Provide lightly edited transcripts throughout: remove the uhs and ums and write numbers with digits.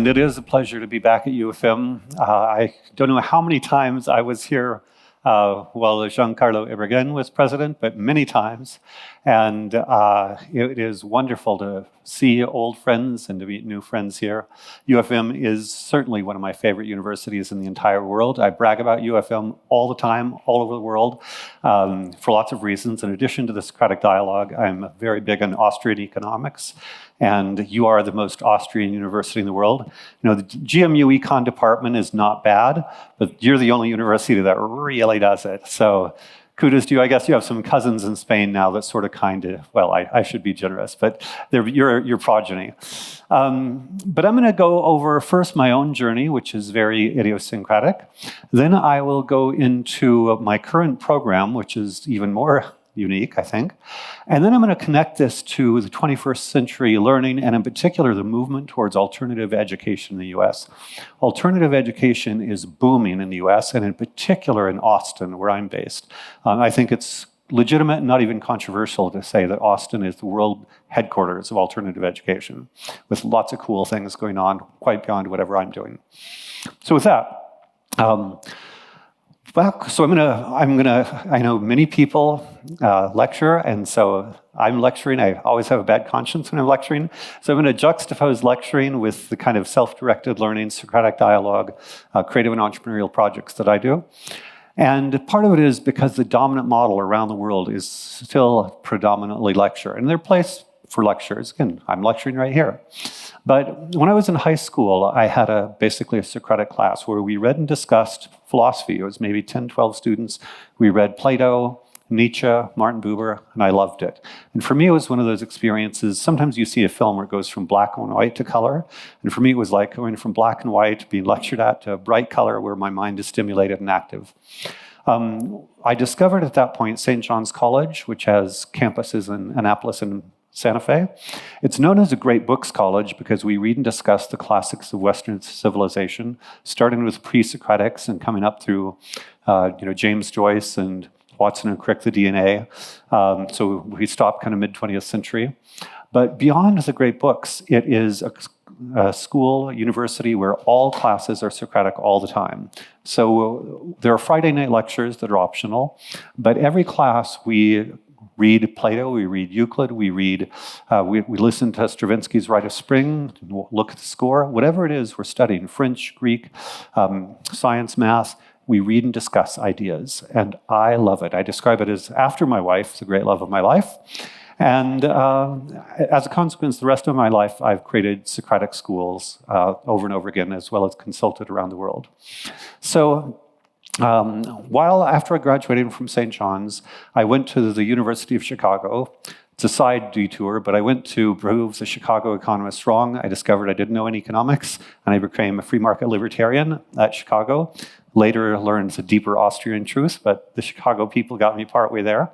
it is a pleasure to be back at UFM. I don't know how many times I was here while Giancarlo Ibreguen was president, but many times. And it is wonderful to see old friends and to meet new friends here. UFM is certainly one of my favorite universities in the entire world. I brag about UFM all the time, all over the world, for lots of reasons. In addition to the Socratic dialogue, I'm very big on Austrian economics. And you are the most Austrian university in the world. You know, the GMU Econ department is not bad, but you're the only university that really does it. So kudos to you. I guess you have some cousins in Spain now that sort of well, I should be generous, but you're progeny. But I'm going to go over first my own journey, which is very idiosyncratic. Then I will go into my current program, which is even more unique, I think. And then I'm going to connect this to the 21st century learning, and in particular, the movement towards alternative education in the US. Alternative education is booming in the US, and in particular in Austin, where I'm based. I think it's legitimate and not even controversial to say that Austin is the world headquarters of alternative education, with lots of cool things going on, quite beyond whatever I'm doing. So with that, I know many people lecture, and so I'm lecturing. I always have a bad conscience when I'm lecturing. So I'm going to juxtapose lecturing with the kind of self-directed learning, Socratic dialogue, creative and entrepreneurial projects that I do. And part of it is because the dominant model around the world is still predominantly lecture. And there are places for lectures. Again, I'm lecturing right here. But when I was in high school, I had basically a Socratic class where we read and discussed philosophy. It was maybe 10, 12 students. We read Plato, Nietzsche, Martin Buber, and I loved it. And for me, it was one of those experiences. Sometimes you see a film where it goes from black and white to color. And for me, it was like going from black and white, being lectured at, to bright color where my mind is stimulated and active. I discovered at that point St. John's College, which has campuses in Annapolis and Santa Fe. It's known as a great books college because we read and discuss the classics of Western civilization, starting with pre-Socratics and coming up through James Joyce and Watson and Crick, the DNA. So we stopped kind of mid-20th century. But beyond the great books, it is a school, a university where all classes are Socratic all the time. So there are Friday night lectures that are optional, but every class we read Plato, we read Euclid, we listen to Stravinsky's Rite of Spring, look at the score, whatever it is we're studying, French, Greek, science, math, we read and discuss ideas. And I love it. I describe it as after my wife, the great love of my life. And as a consequence, the rest of my life, I've created Socratic schools over and over again, as well as consulted around the world. So after I graduated from St. John's, I went to the University of Chicago. It's a side detour, but I went to prove the Chicago economists wrong. I discovered I didn't know any economics, and I became a free market libertarian at Chicago. Later learned the deeper Austrian truth, but the Chicago people got me partway there.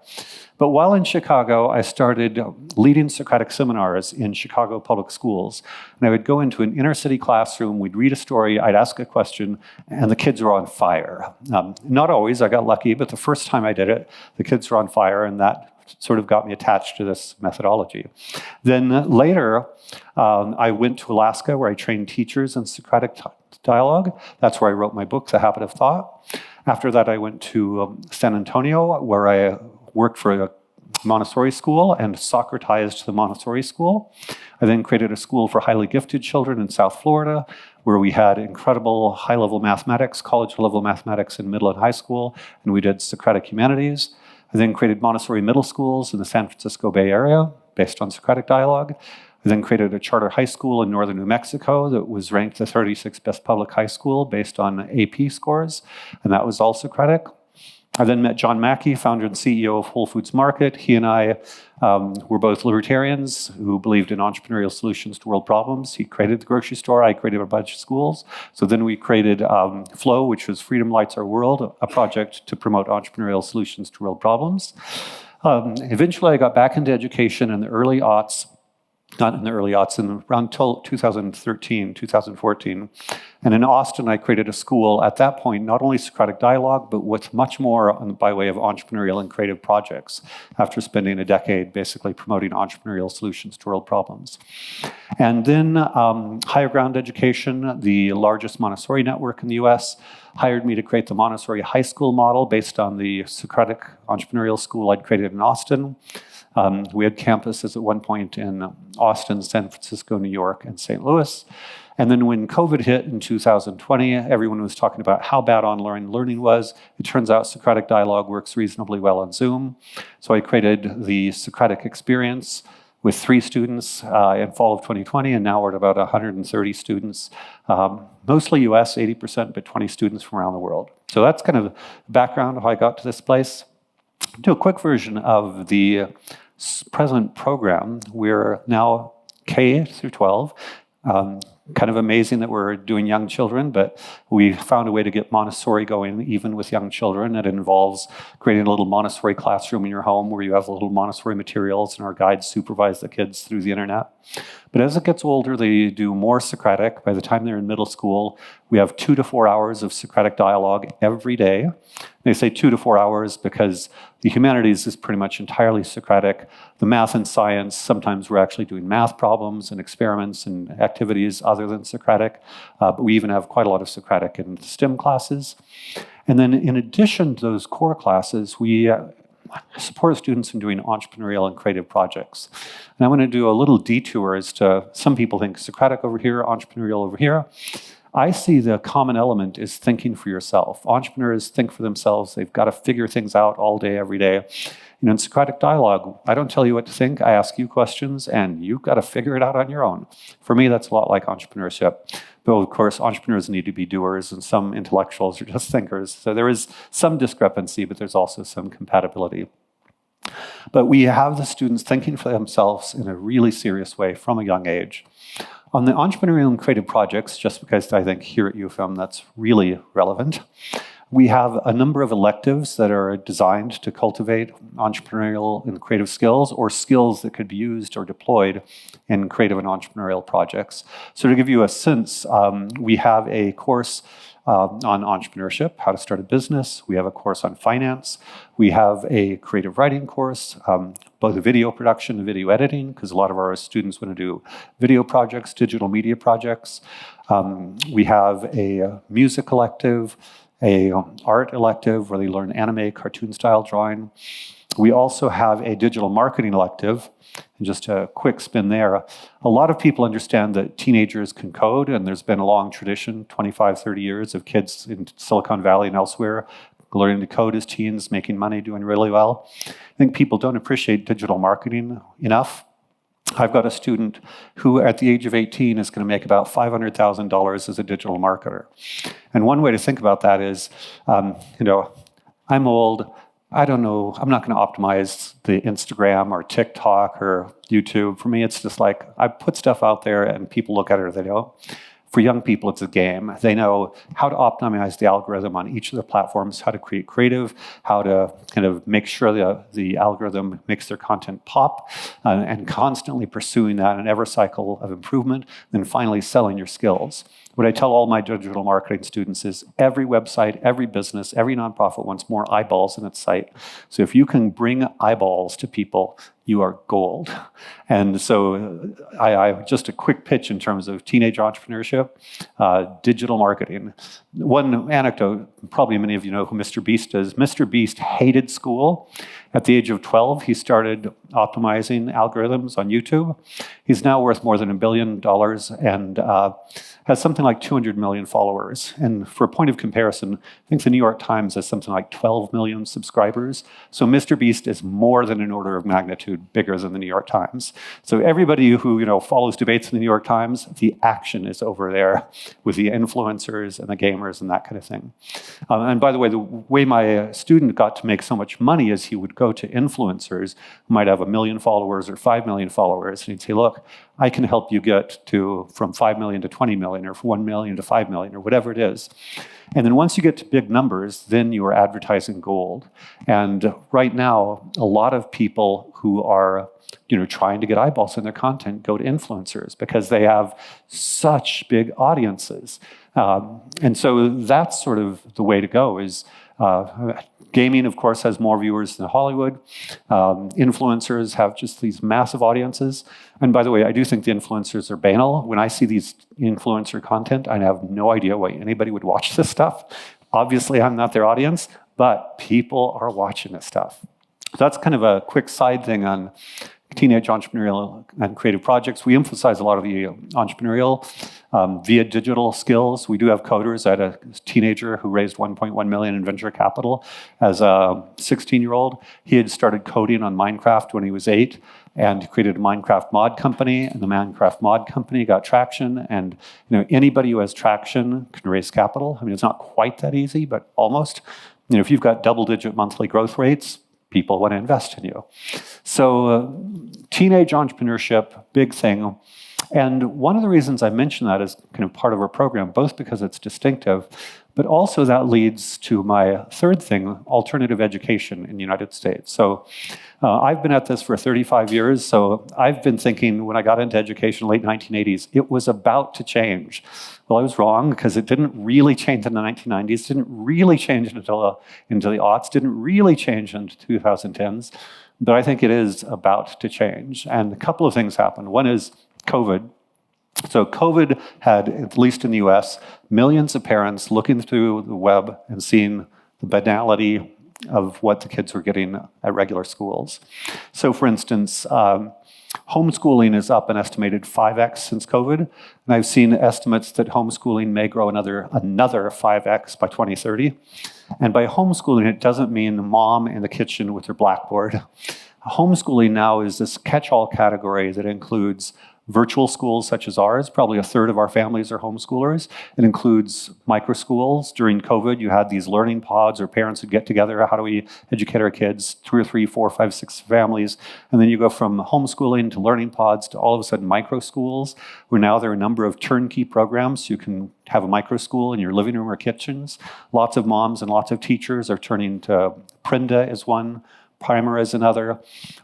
But while in Chicago, I started leading Socratic seminars in Chicago public schools. And I would go into an inner city classroom, we'd read a story, I'd ask a question, and the kids were on fire. Not always, I got lucky, but the first time I did it, the kids were on fire, and that sort of got me attached to this methodology. Then later, I went to Alaska where I trained teachers in Socratic dialogue. That's where I wrote my book, The Habit of Thought. After that, I went to San Antonio where I worked for a Montessori school and Socratized the Montessori school. I then created a school for highly gifted children in South Florida where we had incredible high-level mathematics, college-level mathematics in middle and high school, and we did Socratic humanities. I then created Montessori middle schools in the San Francisco Bay Area based on Socratic dialogue. I then created a charter high school in northern New Mexico that was ranked the 36th best public high school based on AP scores, and that was all Socratic. I then met John Mackey, founder and CEO of Whole Foods Market. He and I were both libertarians who believed in entrepreneurial solutions to world problems. He created the grocery store. I created a bunch of schools. So then we created Flow, which was Freedom Lights Our World, a project to promote entrepreneurial solutions to world problems. Eventually, I got back into education in the early aughts. not in the early aughts, in around 2013, 2014. And in Austin, I created a school at that point, not only Socratic dialogue, but with much more by way of entrepreneurial and creative projects, after spending a decade basically promoting entrepreneurial solutions to world problems. And then Higher Ground Education, the largest Montessori network in the US, hired me to create the Montessori high school model based on the Socratic entrepreneurial school I'd created in Austin. We had campuses at one point in Austin, San Francisco, New York, and St. Louis. And then when COVID hit in 2020, everyone was talking about how bad online learning was. It turns out Socratic dialogue works reasonably well on Zoom. So I created the Socratic experience with 3 students in fall of 2020, and now we're at about 130 students, mostly US, 80%, but 20 students from around the world. So that's kind of the background of how I got to this place. I'll do a quick version of the present program. We're now K through 12. Kind of amazing that we're doing young children, but we found a way to get Montessori going even with young children. It involves creating a little Montessori classroom in your home where you have little Montessori materials, and our guides supervise the kids through the internet. But as it gets older, they do more Socratic. By the time they're in middle school, we have 2 to 4 hours of Socratic dialogue every day. They say 2 to 4 hours because the humanities is pretty much entirely Socratic. The math and science, sometimes we're actually doing math problems and experiments and activities other than Socratic. But we even have quite a lot of Socratic in STEM classes. And then in addition to those core classes, we support students in doing entrepreneurial and creative projects. And I'm going to do a little detour as to, some people think Socratic over here, entrepreneurial over here. I see the common element is thinking for yourself. Entrepreneurs think for themselves. They've got to figure things out all day, every day. You know, in Socratic dialogue, I don't tell you what to think. I ask you questions, and you've got to figure it out on your own. For me, that's a lot like entrepreneurship. But of course, entrepreneurs need to be doers, and some intellectuals are just thinkers. So there is some discrepancy, but there's also some compatibility. But we have the students thinking for themselves in a really serious way from a young age. On the entrepreneurial and creative projects, just because I think here at UFM that's really relevant, we have a number of electives that are designed to cultivate entrepreneurial and creative skills, or skills that could be used or deployed in creative and entrepreneurial projects. So to give you a sense, we have a course on entrepreneurship, how to start a business. We have a course on finance. We have a creative writing course, both video production and video editing, because a lot of our students want to do video projects, digital media projects. We have a music elective, a art elective where they learn anime, cartoon style drawing. We also have a digital marketing elective. And just a quick spin there. A lot of people understand that teenagers can code, and there's been a long tradition, 25, 30 years, of kids in Silicon Valley and elsewhere learning to code as teens, making money, doing really well. I think people don't appreciate digital marketing enough. I've got a student who, at the age of 18, is going to make about $500,000 as a digital marketer. And one way to think about that is, I'm old. I don't know, I'm not going to optimize the Instagram or TikTok or YouTube. For me, it's just like I put stuff out there and people look at it or they don't. For young people, it's a game. They know how to optimize the algorithm on each of the platforms, how to create creative, how to kind of make sure the algorithm makes their content pop, and constantly pursuing that, an ever cycle of improvement, then finally selling your skills. What I tell all my digital marketing students is every website, every business, every nonprofit wants more eyeballs in its site. So if you can bring eyeballs to people, you are gold. And so I just a quick pitch in terms of teenage entrepreneurship, digital marketing. One anecdote, probably many of you know who Mr. Beast is. Mr. Beast hated school. At the age of 12, he started optimizing algorithms on YouTube. He's now worth more than $1 billion and has something like 200 million followers. And for a point of comparison, I think the New York Times has something like 12 million subscribers. So Mr. Beast is more than an order of magnitude bigger than the New York Times. So everybody who follows debates in the New York Times, the action is over there with the influencers and the gamers and that kind of thing. And by the way my student got to make so much money is he would go to influencers who might have 1 million followers or 5 million followers, and he'd say, look, I can help you get from 5 million to 20 million, or from 1 million to 5 million, or whatever it is. And then once you get to big numbers, then you are advertising gold. And right now, a lot of people who are trying to get eyeballs on their content go to influencers because they have such big audiences. And so that's sort of the way to go is gaming, of course, has more viewers than Hollywood. Influencers have just these massive audiences. And by the way, I do think the influencers are banal. When I see these influencer content, I have no idea why anybody would watch this stuff. Obviously, I'm not their audience, but people are watching this stuff. So that's kind of a quick side thing on teenage entrepreneurial and creative projects. We emphasize a lot of the entrepreneurial via digital skills. We do have coders. I had a teenager who raised $1.1 million in venture capital as a 16-year-old. He had started coding on Minecraft when he was 8 and created a Minecraft mod company, and the Minecraft mod company got traction. And anybody who has traction can raise capital. I mean, it's not quite that easy, but almost. If you've got double-digit monthly growth rates, people want to invest in you. So teenage entrepreneurship, big thing. And one of the reasons I mention that as kind of part of our program, both because it's distinctive, but also that leads to my third thing, alternative education in the United States. So I've been at this for 35 years. So I've been thinking when I got into education in the late 1980s, it was about to change. Well, I was wrong because it didn't really change in the 1990s, didn't really change into the aughts, didn't really change into 2010s. But I think it is about to change. And a couple of things happened. One is COVID. So COVID had, at least in the US, millions of parents looking through the web and seeing the banality of what the kids were getting at regular schools. So for instance, homeschooling is up an estimated 5x since COVID. And I've seen estimates that homeschooling may grow another 5x by 2030. And by homeschooling, it doesn't mean mom in the kitchen with her blackboard. Homeschooling now is this catch-all category that includes virtual schools such as ours. Probably a third of our families are homeschoolers. It includes micro schools. During COVID, you had these learning pods or parents would get together. How do we educate our kids? 2 or 3, 4, 5, 6 families. And then you go from homeschooling to learning pods to all of a sudden micro schools, where now there are a number of turnkey programs. You can have a micro school in your living room or kitchens. Lots of moms and lots of teachers are turning to Prinda as one, Primer is another,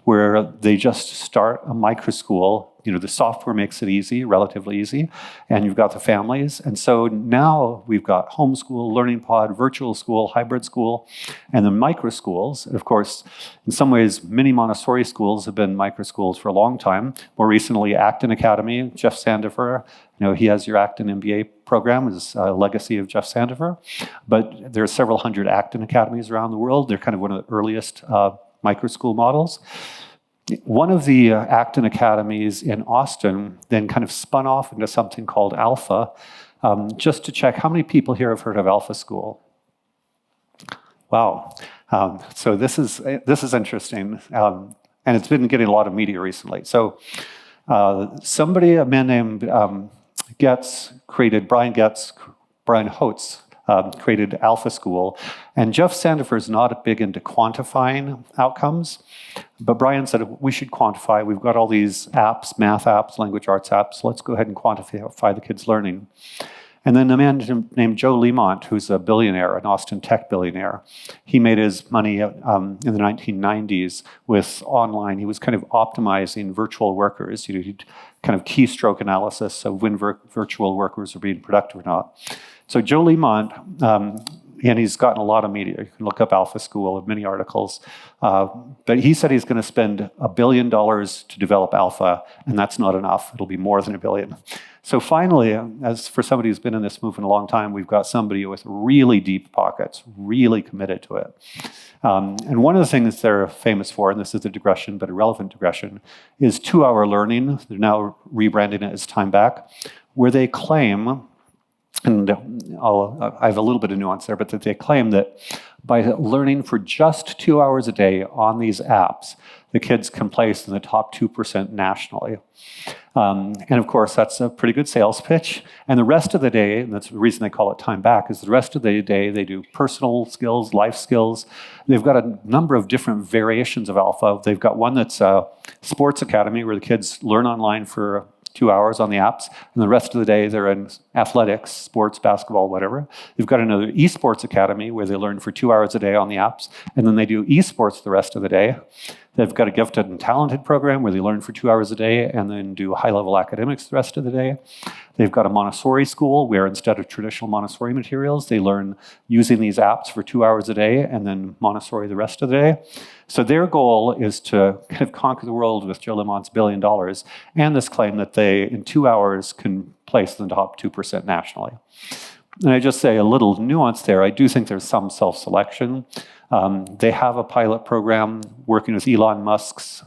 where they just start a micro school. The software makes it easy, relatively easy, and you've got the families. And so now we've got homeschool, learning pod, virtual school, hybrid school, and then micro schools. And of course, in some ways, many Montessori schools have been micro schools for a long time. More recently, Acton Academy, Jeff Sandifer, he has your Acton MBA program, is a legacy of Jeff Sandifer. But there are several hundred Acton Academies around the world. They're kind of one of the earliest micro school models. One of the Acton Academies in Austin then kind of spun off into something called Alpha, just to check how many people here have heard of Alpha School. Wow. So this is interesting, and it's been getting a lot of media recently. So a man named Brian Holtz, created Alpha School. And Jeff Sandifer is not big into quantifying outcomes, but Brian said, we should quantify. We've got all these apps, math apps, language arts apps. Let's go ahead and quantify the kids' learning. And then a man named Joe Lemont, who's a billionaire, an Austin tech billionaire, he made his money in the 1990s with online. He was kind of optimizing virtual workers. He'd kind of keystroke analysis of when virtual workers are being productive or not. So Joe Lemont, and he's gotten a lot of media. You can look up Alpha School, many articles. But he said he's going to spend $1 billion to develop Alpha, and that's not enough. It'll be more than $1 billion. So finally, as for somebody who's been in this movement a long time, we've got somebody with really deep pockets, really committed to it. And one of the things they're famous for, and this is a digression, but a relevant digression, is 2-hour learning. They're now rebranding it as Time Back, where they claim, and I have a little bit of nuance there, but that they claim that by learning for just 2 hours a day on these apps, the kids can place in the top 2% nationally. And of course, that's a pretty good sales pitch. And the rest of the day, and that's the reason they call it Time Back, is the rest of the day they do personal skills, life skills. They've got a number of different variations of Alpha. They've got one that's a sports academy where the kids learn online for 2 hours on the apps, and the rest of the day they're in athletics, sports, basketball, whatever. They've got another esports academy where they learn for 2 hours a day on the apps, and then they do esports the rest of the day. They've got a gifted and talented program where they learn for 2 hours a day and then do high-level academics the rest of the day. They've got a Montessori school where instead of traditional Montessori materials, they learn using these apps for 2 hours a day and then Montessori the rest of the day. So their goal is to kind of conquer the world with Joe Limon's $1 billion and this claim that they, in 2 hours, can place in the top 2% nationally. And I just say a little nuance there. I do think there's some self-selection. They have a pilot program working with Elon Musk's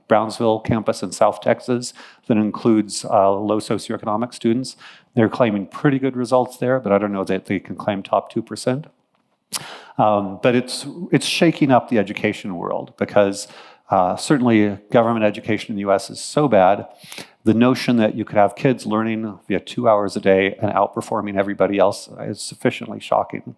Brownsville campus in South Texas that includes low socioeconomic students. They're claiming pretty good results there, but I don't know that they can claim top 2%. But it's shaking up the education world because certainly government education in the US is so bad. The notion that you could have kids learning via 2 hours a day and outperforming everybody else is sufficiently shocking.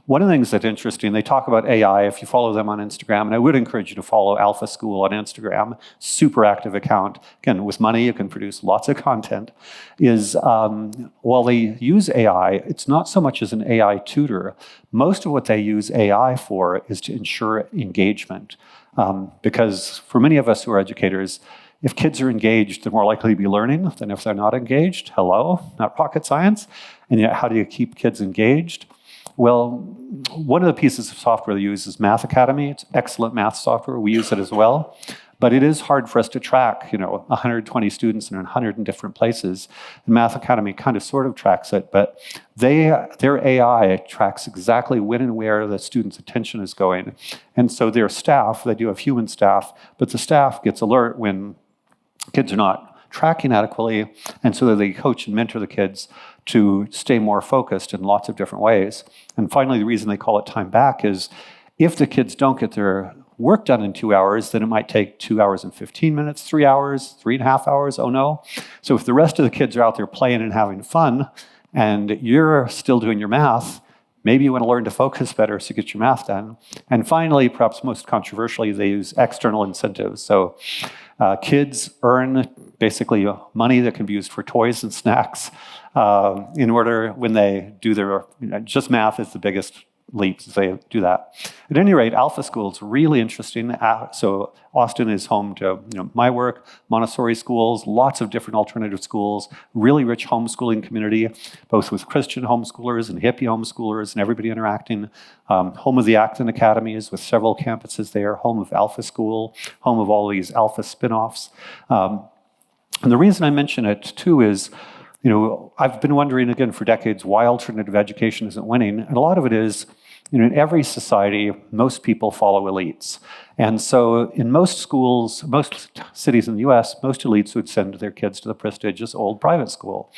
One of the things that's interesting, they talk about AI, if you follow them on Instagram, and I would encourage you to follow Alpha School on Instagram, super active account. Again, with money, you can produce lots of content, is while they use AI, it's not so much as an AI tutor. Most of what they use AI for is to ensure engagement. Because for many of us who are educators, if kids are engaged, they're more likely to be learning than if they're not engaged. Hello, not rocket science. And yet, how do you keep kids engaged? Well, one of the pieces of software they use is Math Academy. It's excellent math software. We use it as well. But it is hard for us to track, 120 students in 100 different places. And Math Academy kind of sort of tracks it, but their AI tracks exactly when and where the student's attention is going. And so their staff, they do have human staff, but the staff gets alert when kids are not tracking adequately, and so that they coach and mentor the kids to stay more focused in lots of different ways. And finally, the reason they call it time back is if the kids don't get their work done in 2 hours, then it might take 2 hours and 15 minutes, 3 hours, 3.5 hours, oh no. So if the rest of the kids are out there playing and having fun, and you're still doing your math, maybe you want to learn to focus better so you get your math done. And finally, perhaps most controversially, they use external incentives. So kids earn basically money that can be used for toys and snacks in order when they do their, just math is the biggest leaps as they do that. At any rate, Alpha School is really interesting. So Austin is home to my work, Montessori schools, lots of different alternative schools, really rich homeschooling community, both with Christian homeschoolers and hippie homeschoolers and everybody interacting. Home of the Acton Academies with several campuses there, home of Alpha School, home of all these Alpha spin-offs. And the reason I mention it too is, I've been wondering again for decades why alternative education isn't winning. And a lot of it is, in every society, most people follow elites. And so in most schools, most cities in the US, most elites would send their kids to the prestigious old private school.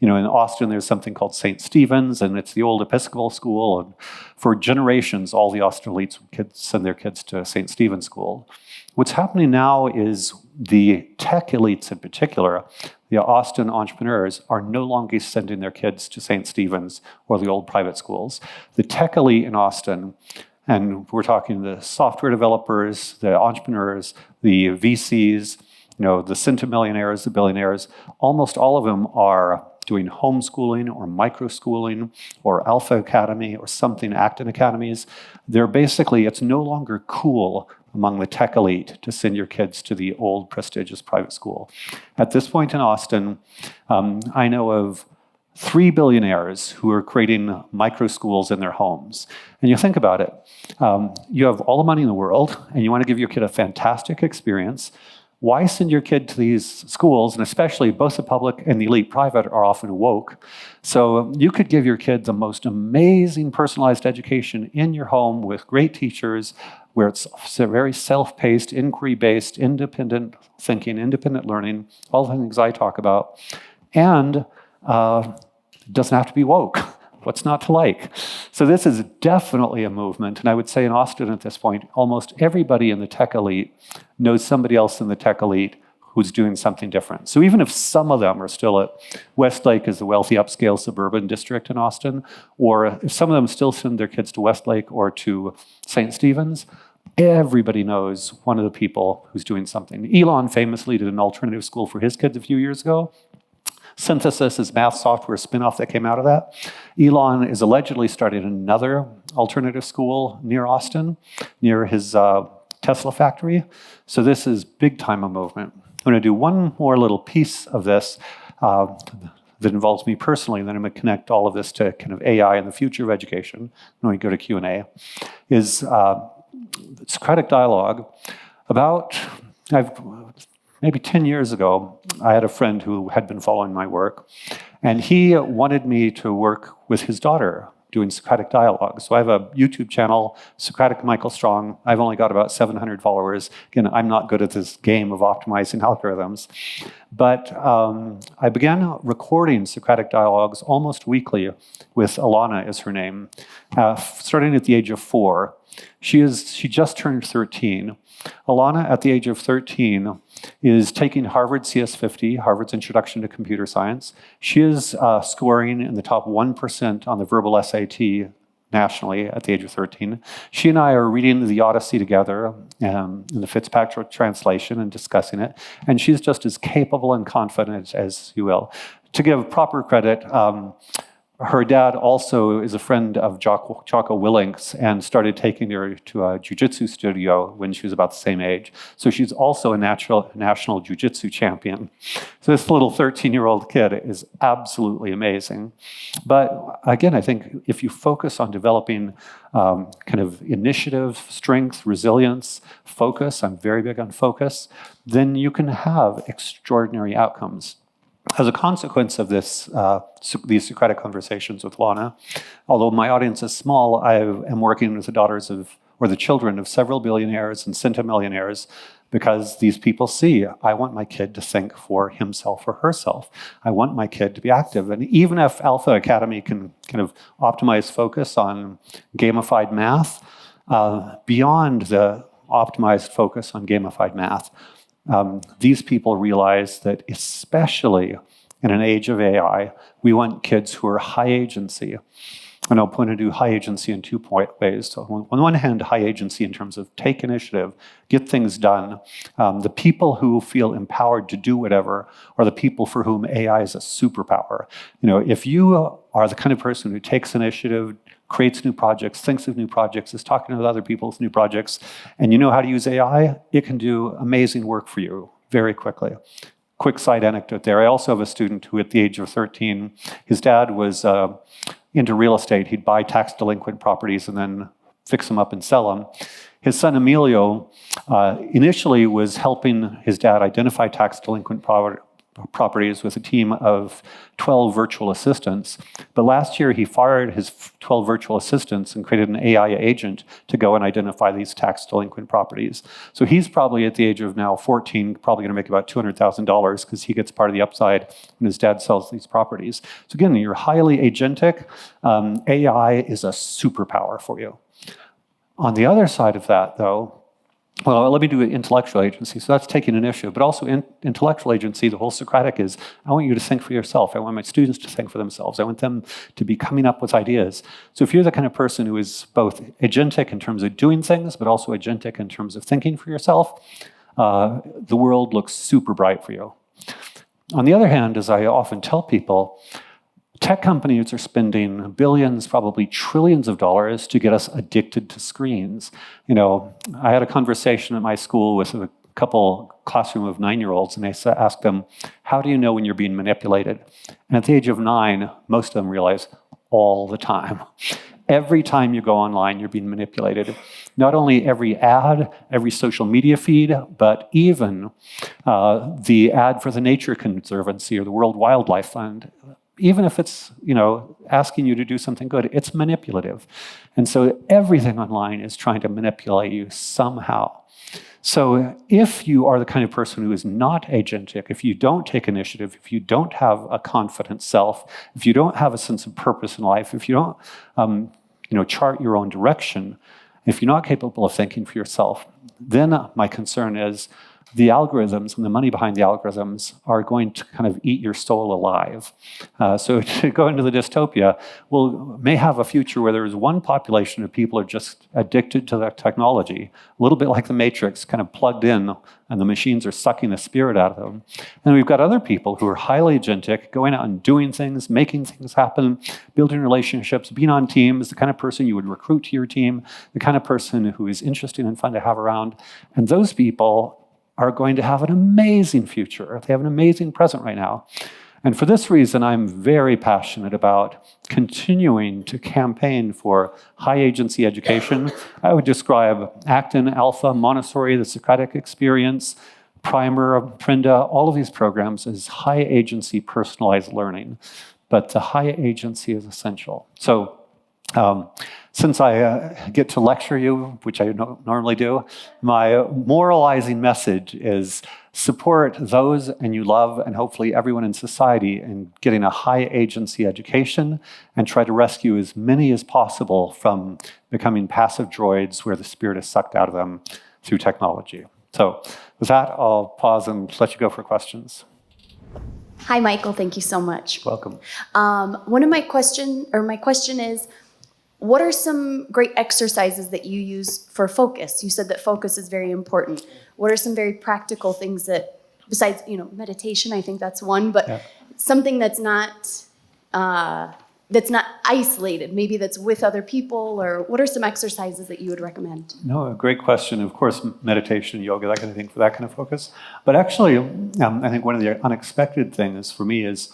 In Austin, there's something called St. Stephen's, and it's the old Episcopal school. And for generations, all the Austin elites would send their kids to St. Stephen's School. What's happening now is the tech elites in particular, the Austin entrepreneurs, are no longer sending their kids to St. Stephen's or the old private schools. The tech elite in Austin, and we're talking the software developers, the entrepreneurs, the VCs, the centimillionaires, the billionaires, almost all of them are doing homeschooling or microschooling or Alpha Academy or something, Acton Academies. They're basically, it's no longer cool among the tech elite to send your kids to the old prestigious private school. At this point in Austin, I know of 3 billionaires who are creating micro schools in their homes. And you think about it, you have all the money in the world and you want to give your kid a fantastic experience. Why send your kid to these schools, and especially both the public and the elite private are often woke. So you could give your kid the most amazing personalized education in your home with great teachers, where it's very self-paced, inquiry-based, independent thinking, independent learning, all the things I talk about, and it doesn't have to be woke. What's not to like? So this is definitely a movement, and I would say in Austin at this point, almost everybody in the tech elite knows somebody else in the tech elite who's doing something different. So even if some of them are still at Westlake is the wealthy upscale suburban district in Austin, or if some of them still send their kids to Westlake or to St. Stephen's, everybody knows one of the people who's doing something. Elon famously did an alternative school for his kids a few years ago. Synthesis is math software spinoff that came out of that. Elon is allegedly starting another alternative school near Austin, near his Tesla factory. So this is big time a movement. I'm going to do one more little piece of this that involves me personally, and then I'm going to connect all of this to kind of AI and the future of education. When we go to Q&A, is Socratic dialogue. Maybe 10 years ago, I had a friend who had been following my work, and he wanted me to work with his daughter doing Socratic dialogue. So I have a YouTube channel, Socratic Michael Strong. I've only got about 700 followers. Again, I'm not good at this game of optimizing algorithms. But I began recording Socratic dialogues almost weekly with Alana is her name, starting at the age of 4. She just turned 13. Alana, at the age of 13, is taking Harvard CS50, Harvard's Introduction to Computer Science. She is scoring in the top 1% on the verbal SAT nationally at the age of 13. She and I are reading the Odyssey together in the Fitzpatrick translation and discussing it. And she's just as capable and confident as you will. To give proper credit, her dad also is a friend of Jocko Willink's and started taking her to a jiu-jitsu studio when she was about the same age. So she's also a national jiu-jitsu champion. So this little 13-year-old kid is absolutely amazing. But again, I think if you focus on developing kind of initiative, strength, resilience, focus, I'm very big on focus, then you can have extraordinary outcomes. As a consequence of this, these Socratic conversations with Lana, although my audience is small, I am working with the children of several billionaires and centimillionaires, because these people see, I want my kid to think for himself or herself. I want my kid to be active. And even if Alpha Academy can kind of optimize focus on gamified math, beyond the optimized focus on gamified math, these people realize that especially in an age of AI, we want kids who are high agency. And I'll point to high agency in 2 ways. So on one hand, high agency in terms of take initiative, get things done. The people who feel empowered to do whatever are the people for whom AI is a superpower. If you are the kind of person who takes initiative, creates new projects, thinks of new projects, is talking with other people's new projects, and you know how to use AI, it can do amazing work for you very quickly. Quick side anecdote there. I also have a student who at the age of 13, his dad was into real estate. He'd buy tax delinquent properties and then fix them up and sell them. His son Emilio initially was helping his dad identify tax delinquent properties with a team of 12 virtual assistants. But last year, he fired his 12 virtual assistants and created an AI agent to go and identify these tax delinquent properties. So he's probably at the age of now 14, probably going to make about $200,000 because he gets part of the upside when his dad sells these properties. So again, you're highly agentic. AI is a superpower for you. On the other side of that, though, well, let me do intellectual agency. So that's taking an issue, but also intellectual agency, the whole Socratic is, I want you to think for yourself. I want my students to think for themselves. I want them to be coming up with ideas. So if you're the kind of person who is both agentic in terms of doing things, but also agentic in terms of thinking for yourself, the world looks super bright for you. On the other hand, as I often tell people, tech companies are spending billions, probably trillions of dollars to get us addicted to screens. I had a conversation at my school with a classroom of 9-year-olds, and I asked them, how do you know when you're being manipulated? And at the age of 9, most of them realize all the time. Every time you go online, you're being manipulated. Not only every ad, every social media feed, but even the ad for the Nature Conservancy or the World Wildlife Fund. Even if it's, asking you to do something good, it's manipulative. And so everything online is trying to manipulate you somehow. So if you are the kind of person who is not agentic, if you don't take initiative, if you don't have a confident self, if you don't have a sense of purpose in life, if you don't, chart your own direction, if you're not capable of thinking for yourself, then my concern is the algorithms and the money behind the algorithms are going to kind of eat your soul alive. So to go into the dystopia, may have a future where there's one population of people who are just addicted to that technology, a little bit like the Matrix, kind of plugged in, and the machines are sucking the spirit out of them. And we've got other people who are highly agentic, going out and doing things, making things happen, building relationships, being on teams, the kind of person you would recruit to your team, the kind of person who is interesting and fun to have around. And those people are going to have an amazing future. They have an amazing present right now. And for this reason, I'm very passionate about continuing to campaign for high agency education. I would describe Acton, Alpha, Montessori, the Socratic Experience, Primer, Prinda, all of these programs as high agency personalized learning. But the high agency is essential. So since I get to lecture you, which I don't normally do, my moralizing message is support those and you love and hopefully everyone in society in getting a high agency education and try to rescue as many as possible from becoming passive droids where the spirit is sucked out of them through technology. So with that, I'll pause and let you go for questions. Hi, Michael. Thank you so much. Welcome. My question is, what are some great exercises that you use for focus? You said that focus is very important. What are some very practical things that, besides meditation, I think that's one, but something that's not isolated, maybe that's with other people, or what are some exercises that you would recommend? No, a great question. Of course, meditation, yoga, that kind of thing for that kind of focus. But actually, I think one of the unexpected things for me is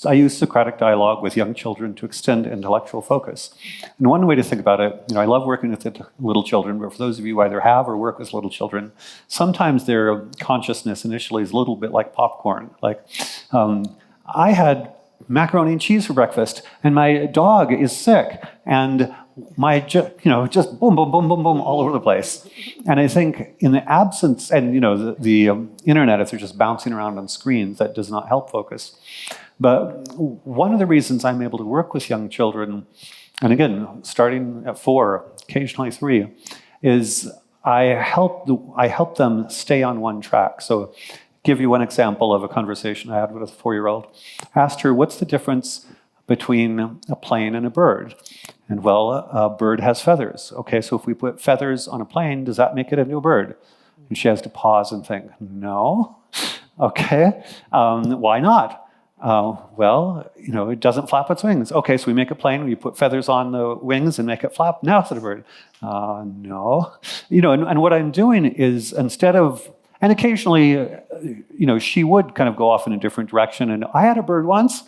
I use Socratic dialogue with young children to extend intellectual focus. And one way to think about it, I love working with little children, but for those of you who either have or work with little children, sometimes their consciousness initially is a little bit like popcorn. Like, I had macaroni and cheese for breakfast, and my dog is sick, and just boom, boom, boom, boom, boom, all over the place. And I think in the absence, and the internet, if they're just bouncing around on screens, that does not help focus. But one of the reasons I'm able to work with young children, and again, starting at 4, occasionally 3, is I help them stay on one track. So give you one example of a conversation I had with a 4-year-old. Asked her, what's the difference between a plane and a bird? And well, a bird has feathers. Okay, so if we put feathers on a plane, does that make it into a bird? And she has to pause and think, no. Okay, why not? Well, it doesn't flap its wings. Okay, so we make a plane, we put feathers on the wings and make it flap. Now it's a bird. No. And what I'm doing is instead of, and occasionally, she would kind of go off in a different direction. And I had a bird once,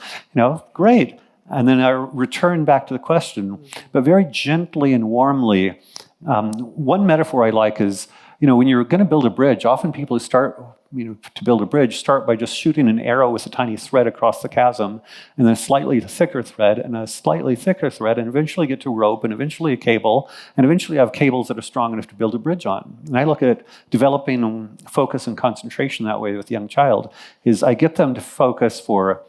great. And then I return back to the question, but very gently and warmly. One metaphor I like is, when you're going to build a bridge, often people who start to build a bridge start by just shooting an arrow with a tiny thread across the chasm, and then a slightly thicker thread, and a slightly thicker thread, and eventually get to rope, and eventually a cable, and eventually have cables that are strong enough to build a bridge on. And I look at developing focus and concentration that way with a young child, is I get them to focus for,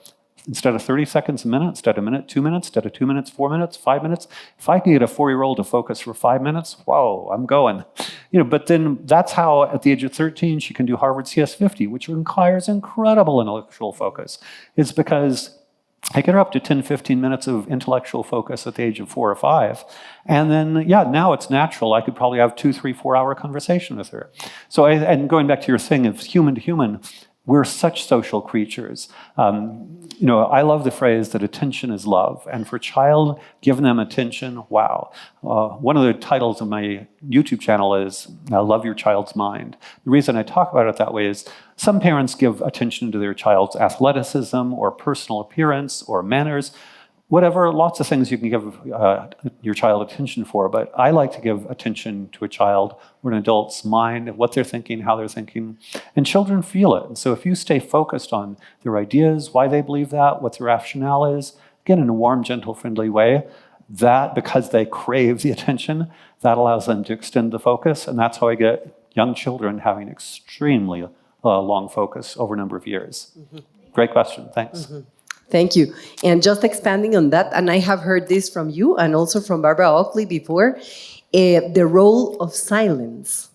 instead of 30 seconds a minute, instead of a minute, 2 minutes, instead of 2 minutes, 4 minutes, 5 minutes. If I can get a 4-year-old to focus for 5 minutes, whoa, I'm going. But then that's how at the age of 13, she can do Harvard CS50, which requires incredible intellectual focus. It's because I get her up to 10, 15 minutes of intellectual focus at the age of 4 or 5. And then, now it's natural. I could probably have 2, 3, 4-hour conversation with her. So, and going back to your thing of human to human, we're such social creatures. I love the phrase that attention is love. And for a child, giving them attention, wow. One of the titles of my YouTube channel is Love Your Child's Mind. The reason I talk about it that way is some parents give attention to their child's athleticism or personal appearance or manners. Whatever, lots of things you can give your child attention for, but I like to give attention to a child or an adult's mind, what they're thinking, how they're thinking, and children feel it. And so if you stay focused on their ideas, why they believe that, what their rationale is, again, in a warm, gentle, friendly way, that, because they crave the attention, that allows them to extend the focus, and that's how I get young children having extremely long focus over a number of years. Mm-hmm. Great question, thanks. Mm-hmm. Thank you. And just expanding on that, and I have heard this from you and also from Barbara Oakley before, the role of silence.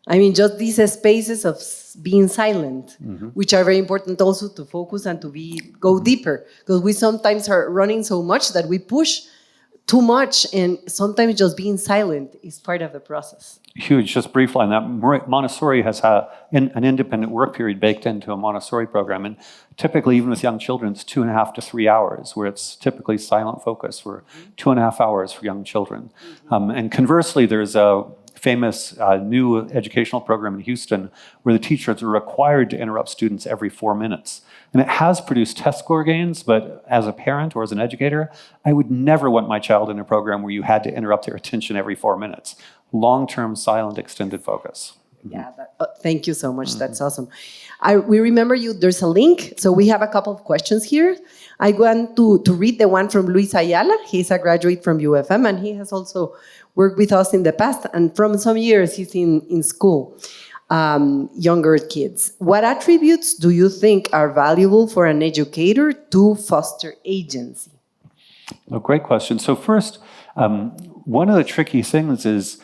I mean, just these spaces of being silent, which are very important also to focus and to go deeper. Because we sometimes are running so much that we push too much, and sometimes just being silent is part of the process. Huge. Just briefly on that, Montessori has an independent work period baked into a Montessori program, and typically, even with young children, it's 2.5 to 3 hours, where it's typically silent focus for 2.5 hours for young children. And conversely, there's a famous new educational program in Houston where the teachers are required to interrupt students every 4 minutes. And it has produced test score gains, but as a parent or as an educator, I would never want my child in a program where you had to interrupt their attention every 4 minutes. Long-term, silent, extended focus. Yeah, thank you so much. That's awesome. We remember you, there's a link. So we have a couple of questions here. I want to read the one from Luis Ayala. He's a graduate from UFM, and he has also worked with us in the past. And from some years, he's in school, younger kids. What attributes do you think are valuable for an educator to foster agency? Oh, great question. So first, one of the tricky things is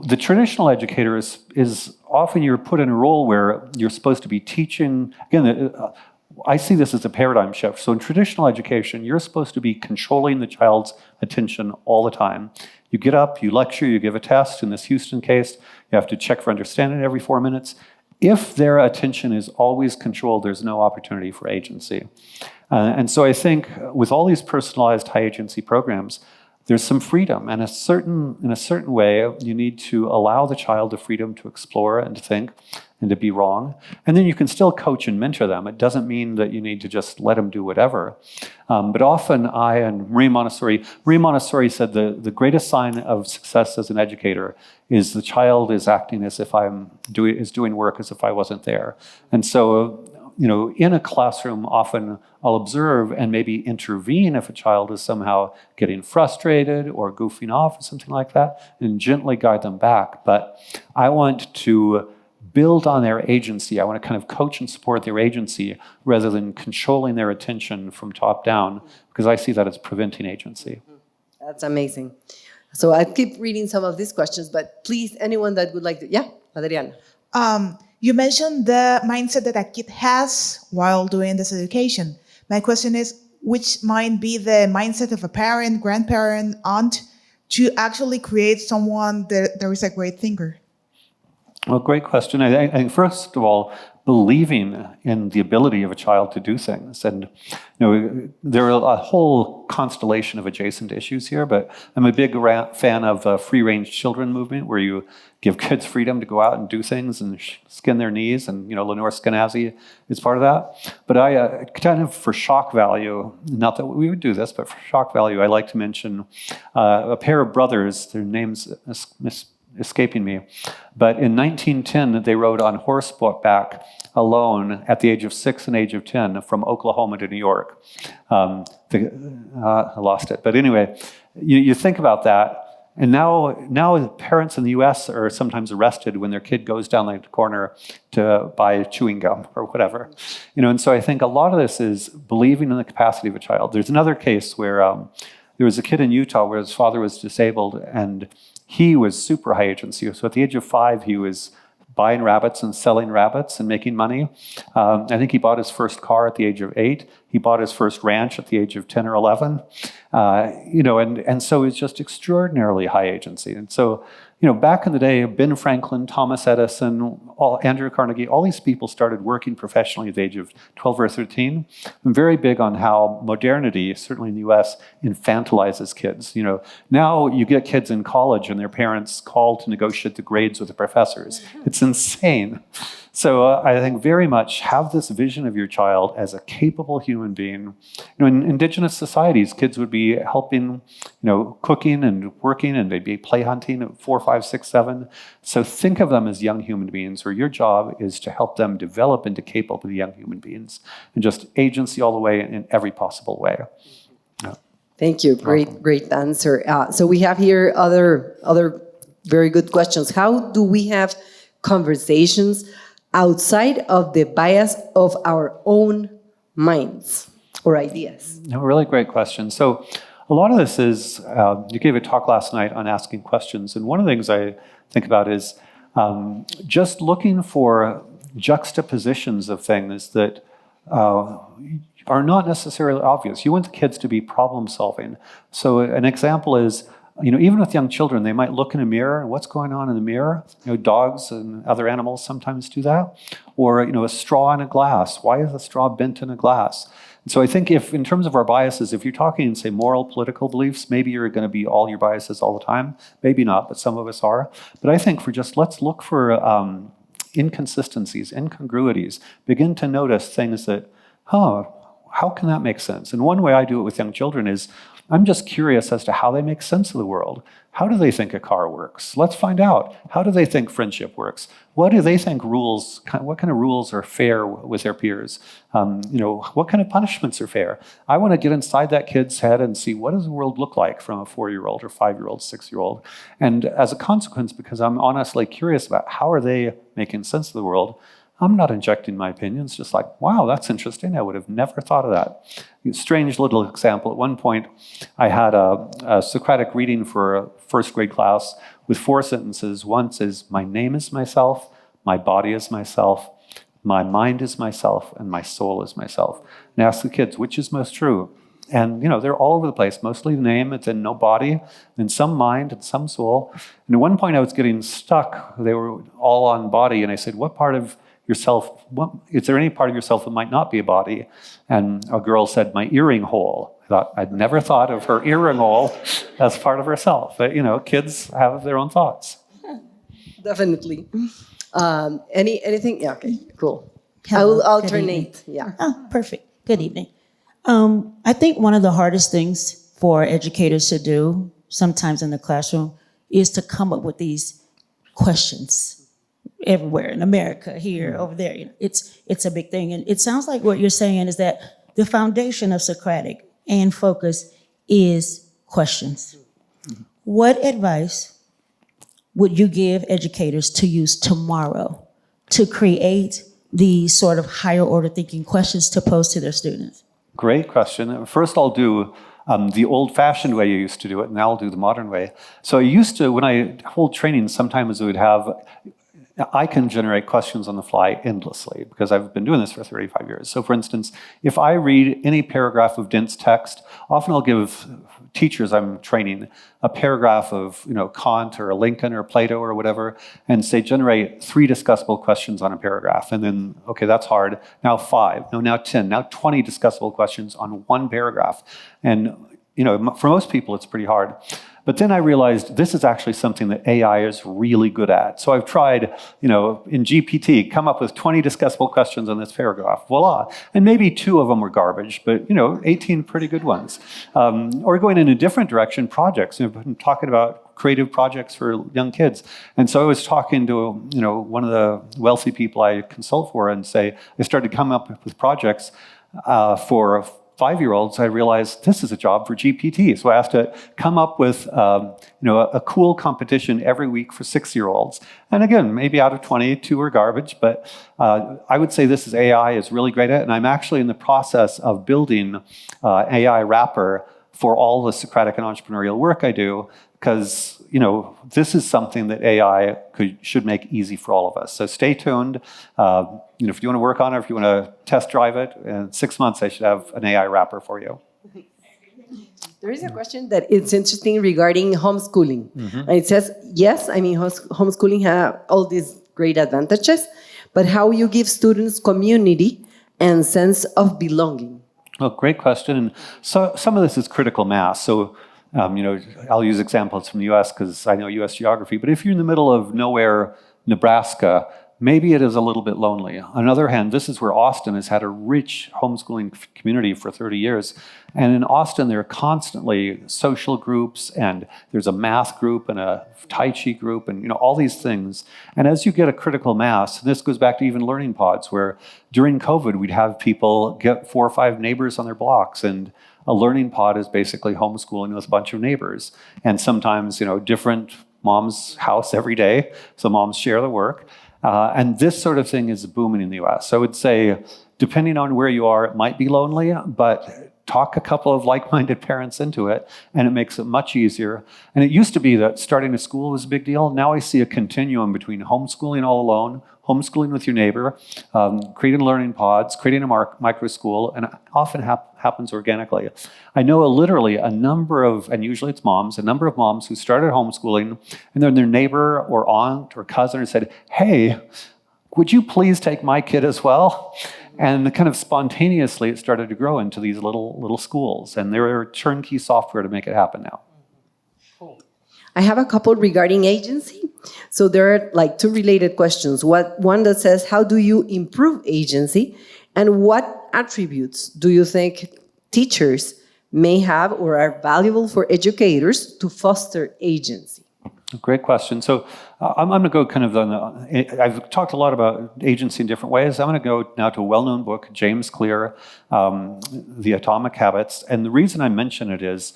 the traditional educator is often you're put in a role where you're supposed to be teaching. Again, I see this as a paradigm shift. So in traditional education, you're supposed to be controlling the child's attention all the time. You get up, you lecture, you give a test. In this Houston case, you have to check for understanding every 4 minutes. If their attention is always controlled, there's no opportunity for agency. And so I think with all these personalized high agency programs, there's some freedom, and in a certain way, you need to allow the child the freedom to explore and to think and to be wrong. And then you can still coach and mentor them. It doesn't mean that you need to just let them do whatever. But often Marie Montessori said the greatest sign of success as an educator is the child is acting as if is doing work as if I wasn't there. And so, in a classroom, often I'll observe and maybe intervene if a child is somehow getting frustrated or goofing off or something like that, and gently guide them back. But I want to build on their agency. I want to kind of coach and support their agency rather than controlling their attention from top down, because I see that as preventing agency. That's amazing. So I'll keep reading some of these questions, but please, anyone that would like to, yeah, Adriana. You mentioned the mindset that a kid has while doing this education. My question is, which might be the mindset of a parent, grandparent, aunt, to actually create someone that is a great thinker? Well, great question. I think first of all, believing in the ability of a child to do things. And there are a whole constellation of adjacent issues here, but I'm a big fan of the free-range children movement, where you give kids freedom to go out and do things and skin their knees, and Lenore Skenazy is part of that. But I kind of, for shock value, not that we would do this, but for shock value, I like to mention a pair of brothers. Their names escaping me, but in 1910 they rode on horseback alone at the age of 6 and age of 10 from Oklahoma to New York. I lost it, but anyway, you think about that. And now parents in the US are sometimes arrested when their kid goes down the corner to buy chewing gum or whatever. And so I think a lot of this is believing in the capacity of a child. There's another case where there was a kid in Utah where his father was disabled, and he was super high agency. So at the age of 5, he was buying rabbits and selling rabbits and making money. I think he bought his first car at the age of 8. He bought his first ranch at the age of 10 or 11. And so it's just extraordinarily high agency. And so, back in the day, Ben Franklin, Thomas Edison, Andrew Carnegie, all these people started working professionally at the age of 12 or 13. I'm very big on how modernity, certainly in the US, infantilizes kids. Now you get kids in college and their parents call to negotiate the grades with the professors. It's insane. So I think very much have this vision of your child as a capable human being. In indigenous societies, kids would be helping, cooking and working, and they'd be play hunting at 4, 5, 6, 7. So think of them as young human beings, where your job is to help them develop into capable young human beings, and just agency all the way in every possible way. Yeah. Thank you. Great answer. So we have here other very good questions. How do we have conversations outside of the bias of our own minds or ideas? No, really great question. So a lot of this is, you gave a talk last night on asking questions. And one of the things I think about is, just looking for juxtapositions of things that are not necessarily obvious. You want the kids to be problem solving. So an example is, even with young children, they might look in a mirror and what's going on in the mirror. Dogs and other animals sometimes do that. Or, a straw in a glass. Why is a straw bent in a glass? And so I think if, in terms of our biases, if you're talking, say, moral, political beliefs, maybe you're going to be all your biases all the time. Maybe not, but some of us are. But I think let's look for inconsistencies, incongruities. Begin to notice things that, how can that make sense? And one way I do it with young children is I'm just curious as to how they make sense of the world. How do they think a car works? Let's find out. How do they think friendship works? What do they think what kind of rules are fair with their peers? What kind of punishments are fair? I want to get inside that kid's head and see what does the world look like from a 4-year-old or 5-year-old, 6-year-old. And as a consequence, because I'm honestly curious about how are they making sense of the world, I'm not injecting my opinions, just like, wow, that's interesting. I would have never thought of that. Strange little example. At one point, I had a Socratic reading for a first grade class with 4 sentences. One says, my name is myself, my body is myself, my mind is myself, and my soul is myself. And I asked the kids, which is most true? And, they're all over the place, mostly the name, and then no body, and some mind, and some soul. And at one point I was getting stuck. They were all on body, and I said, what part of yourself, is there any part of yourself that might not be a body? And a girl said, my earring hole. I'd never thought of her earring hole as part of herself. But, kids have their own thoughts. Definitely. Anything? Yeah, okay, cool. I Hello, will good alternate. evening. Yeah. Oh, perfect. Good evening. I think one of the hardest things for educators to do sometimes in the classroom is to come up with these questions everywhere in America, here, over there. It's a big thing. And it sounds like what you're saying is that the foundation of Socratic and focus is questions. What advice would you give educators to use tomorrow to create these sort of higher order thinking questions to pose to their students? Great question. First, I'll do the old-fashioned way you used to do it, and now I'll do the modern way. So I used to, when I hold training, sometimes we would have, I can generate questions on the fly endlessly because I've been doing this for 35 years. So for instance, if I read any paragraph of dense text, often I'll give teachers I'm training a paragraph of Kant or Lincoln or Plato or whatever, and say generate 3 discussable questions on a paragraph. And then, okay, that's hard. Now 5, no, now 10, now 20 discussable questions on one paragraph. And for most people, it's pretty hard. But then I realized this is actually something that AI is really good at. So I've tried, in GPT, come up with 20 discussable questions on this paragraph. Voila. And maybe 2 of them were garbage, but 18 pretty good ones. Or going in a different direction, projects. I've been talking about creative projects for young kids. And so I was talking to, one of the wealthy people I consult for and I started coming up with projects for 5-year-olds. I realized this is a job for GPT. So I asked to come up with, a cool competition every week for 6-year-olds. And again, maybe out of 20, 2 are garbage, but I would say this is AI is really great at it. And I'm actually in the process of building AI wrapper for all the Socratic and entrepreneurial work I do, because this is something that AI should make easy for all of us. So stay tuned. If you want to work on it, if you want to test drive it, in 6 months I should have an AI wrapper for you. There is a question that it's interesting regarding homeschooling. And it says, yes, homeschooling have all these great advantages, but how you give students community and sense of belonging? Oh, great question. And so some of this is critical mass. So I'll use examples from the US because I know US geography, but if you're in the middle of nowhere, Nebraska, maybe it is a little bit lonely. On the other hand, this is where Austin has had a rich homeschooling community for 30 years. And in Austin, there are constantly social groups, and there's a math group and a Tai Chi group, and all these things. And as you get a critical mass, and this goes back to even learning pods, where during COVID, we'd have people get 4 or 5 neighbors on their blocks, and a learning pod is basically homeschooling with a bunch of neighbors. And sometimes, different mom's house every day, so moms share the work. And this sort of thing is booming in the US. So I would say, depending on where you are, it might be lonely, but talk a couple of like-minded parents into it, and it makes it much easier. And it used to be that starting a school was a big deal. Now I see a continuum between homeschooling all alone, homeschooling with your neighbor, creating learning pods, creating a micro school, and it often happens organically. I know literally a number of, and usually it's moms, a number of moms who started homeschooling, and then their neighbor or aunt or cousin said, hey, would you please take my kid as well? And kind of spontaneously, it started to grow into these little schools, and there are turnkey software to make it happen now. I have a couple regarding agency. So there are like two related questions. One that says, how do you improve agency? And what attributes do you think teachers may have or are valuable for educators to foster agency? Great question. So I'm going to go kind of on I've talked a lot about agency in different ways. I'm going to go now to a well-known book, James Clear, The Atomic Habits. And the reason I mention it is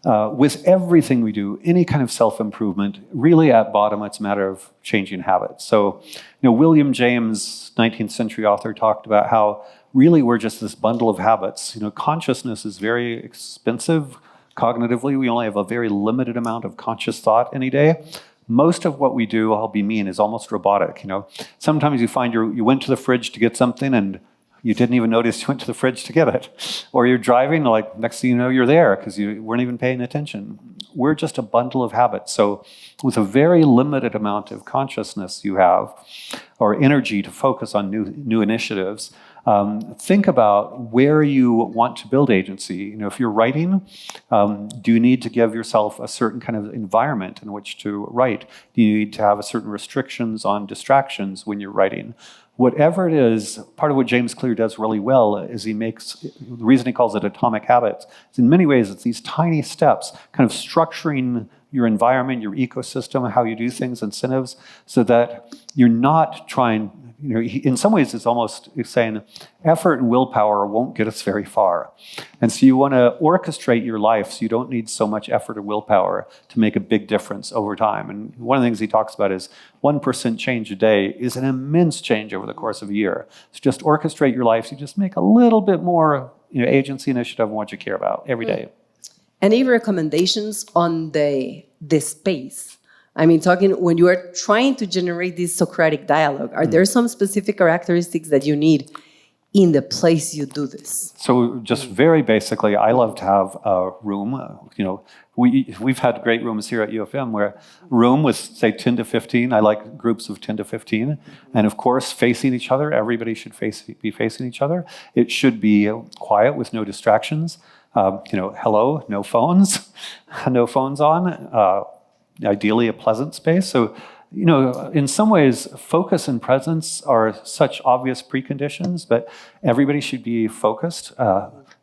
with everything we do, any kind of self-improvement, really at bottom, it's a matter of changing habits. So, William James, 19th century author, talked about how really we're just this bundle of habits. Consciousness is very expensive. Cognitively, we only have a very limited amount of conscious thought any day. Most of what we do, I'll be mean, is almost robotic. Sometimes you find you went to the fridge to get something and you didn't even notice you went to the fridge to get it. Or you're driving, like next thing you know, you're there because you weren't even paying attention. We're just a bundle of habits. So with a very limited amount of consciousness you have, or energy to focus on new initiatives, think about where you want to build agency. If you're writing, do you need to give yourself a certain kind of environment in which to write? Do you need to have certain restrictions on distractions when you're writing? Whatever it is, part of what James Clear does really well is the reason he calls it atomic habits, is in many ways it's these tiny steps, kind of structuring your environment, your ecosystem, how you do things, incentives, so that you're not trying, in some ways it's almost saying effort and willpower won't get us very far. And so you want to orchestrate your life so you don't need so much effort or willpower to make a big difference over time. And one of the things he talks about is 1% change a day is an immense change over the course of a year. So just orchestrate your life so you just make a little bit more agency initiative on what you care about every day. Any recommendations on the space? I mean, when you are trying to generate this Socratic dialogue, are there some specific characteristics that you need in the place you do this? So just very basically, I love to have a room. We've had great rooms here at UFM where room was, say, 10 to 15. I like groups of 10 to 15. And of course, facing each other. Everybody should be facing each other. It should be quiet with no distractions. Hello, no phones, no phones on. Ideally, a pleasant space. So, in some ways, focus and presence are such obvious preconditions, but everybody should be focused.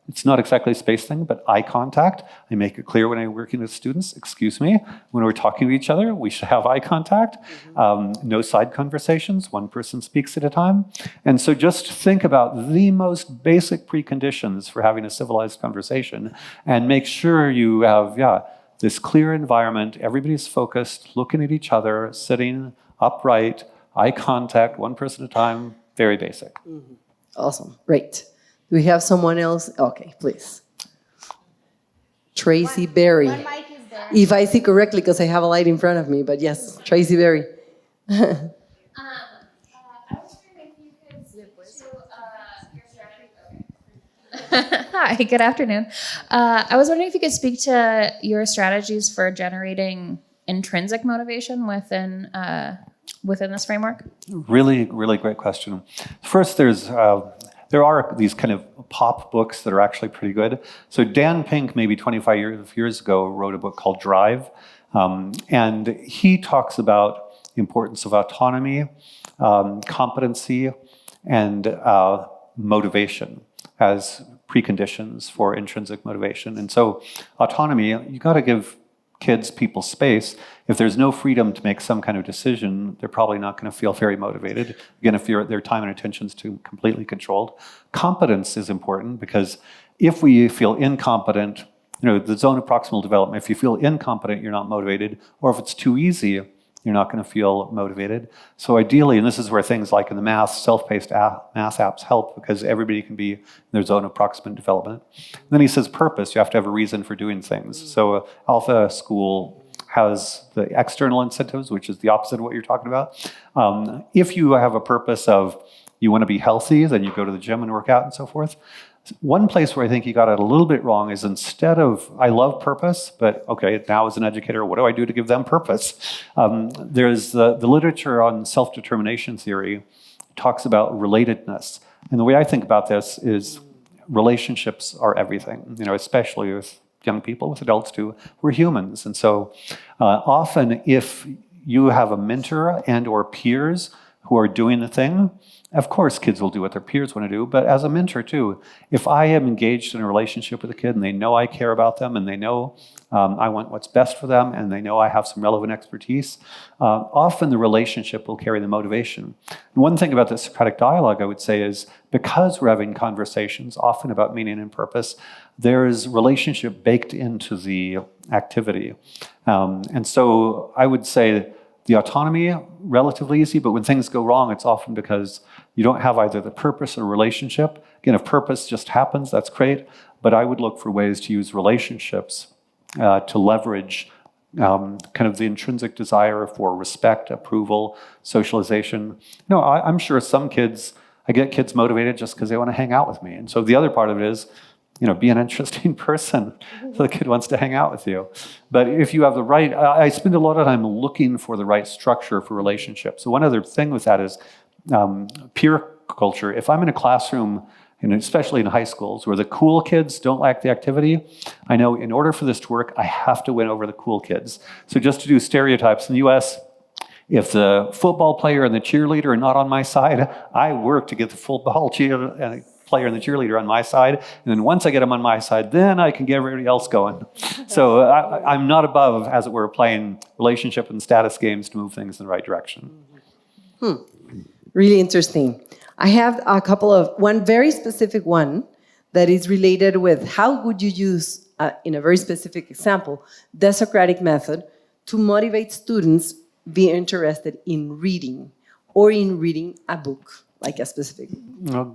It's not exactly a space thing, but eye contact. I make it clear when I'm working with students, excuse me, when we're talking to each other, we should have eye contact. No side conversations, one person speaks at a time. And so just think about the most basic preconditions for having a civilized conversation and make sure you have, this clear environment, everybody's focused, looking at each other, sitting upright, eye contact, one person at a time, very basic. Mm-hmm. Awesome, great. Do we have someone else? Okay, please. Tracy Berry. One mic is there. If I see correctly, because I have a light in front of me, but yes, Tracy Berry. I was wondering if you could speak to your strategy. Hi, good afternoon. I was wondering if you could speak to your strategies for generating intrinsic motivation within this framework. Really, really great question. First, there are these kind of pop books that are actually pretty good. So Dan Pink, maybe 25 years ago, wrote a book called Drive. And he talks about the importance of autonomy, competency, and motivation as preconditions for intrinsic motivation. And so autonomy, you got to give people space. If there's no freedom to make some kind of decision, they're probably not going to feel very motivated. You're going to feel their time and attention is completely controlled. Competence is important because if we feel incompetent, the zone of proximal development, if you feel incompetent, you're not motivated, or if it's too easy, you're not going to feel motivated. So ideally, and this is where things like in the math, self-paced math apps help because everybody can be in their zone of proximate development. And then he says purpose, you have to have a reason for doing things. So Alpha School has the external incentives, which is the opposite of what you're talking about. If you have a purpose of you want to be healthy, then you go to the gym and work out and so forth. One place where I think he got it a little bit wrong is instead of, I love purpose, but okay, now as an educator, what do I do to give them purpose? There's the literature on self-determination theory talks about relatedness. And the way I think about this is relationships are everything, especially with young people, with adults too. We're humans. And so often if you have a mentor and or peers who are doing the thing, of course, kids will do what their peers want to do, but as a mentor too, if I am engaged in a relationship with a kid and they know I care about them and they know I want what's best for them and they know I have some relevant expertise, often the relationship will carry the motivation. And one thing about the Socratic dialogue I would say is because we're having conversations often about meaning and purpose, there's relationship baked into the activity. And so I would say the autonomy, relatively easy, but when things go wrong, it's often because you don't have either the purpose or relationship. Again, if purpose just happens, that's great, but I would look for ways to use relationships to leverage kind of the intrinsic desire for respect, approval, socialization. I'm sure some kids, I get kids motivated just because they want to hang out with me. And so the other part of it is, be an interesting person so the kid wants to hang out with you. But if you have the right, I spend a lot of time looking for the right structure for relationships. So one other thing with that is peer culture. If I'm in a classroom, and especially in high schools, where the cool kids don't like the activity, I know in order for this to work, I have to win over the cool kids. So just to do stereotypes, in the US, if the football player and the cheerleader are not on my side, I work to get the football player and the cheerleader on my side. And then once I get them on my side, then I can get everybody else going. So I'm not above, as it were, playing relationship and status games to move things in the right direction. Really interesting. I have one very specific one that is related with how would you use, in a very specific example, the Socratic method to motivate students be interested in reading or in reading a book, like a specific.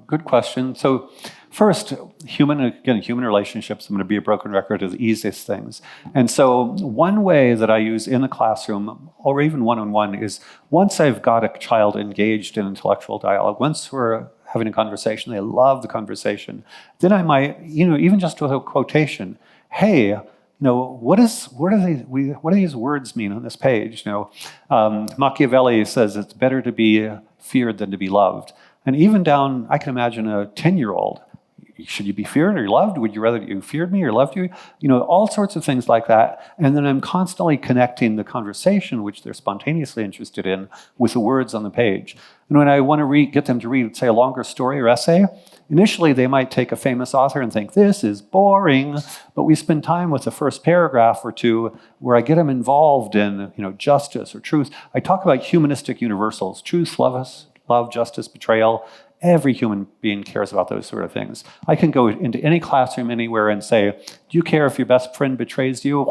Good question. So first, human relationships, I'm going to be a broken record, are the easiest things. And so one way that I use in the classroom, or even one-on-one, is once I've got a child engaged in intellectual dialogue, once we're having a conversation, they love the conversation, then I might, even just with a quotation, hey, what do these words mean on this page? Machiavelli says it's better to be feared than to be loved. And even down, I can imagine a 10-year-old. Should you be feared or loved? Would you rather you feared me or loved you? All sorts of things like that. And then I'm constantly connecting the conversation, which they're spontaneously interested in, with the words on the page. And when I want to get them to read, say, a longer story or essay, initially they might take a famous author and think, this is boring. But we spend time with the first paragraph or two where I get them involved in justice or truth. I talk about humanistic universals, truth, love, justice, betrayal. Every human being cares about those sort of things. I can go into any classroom anywhere and say, do you care if your best friend betrays you?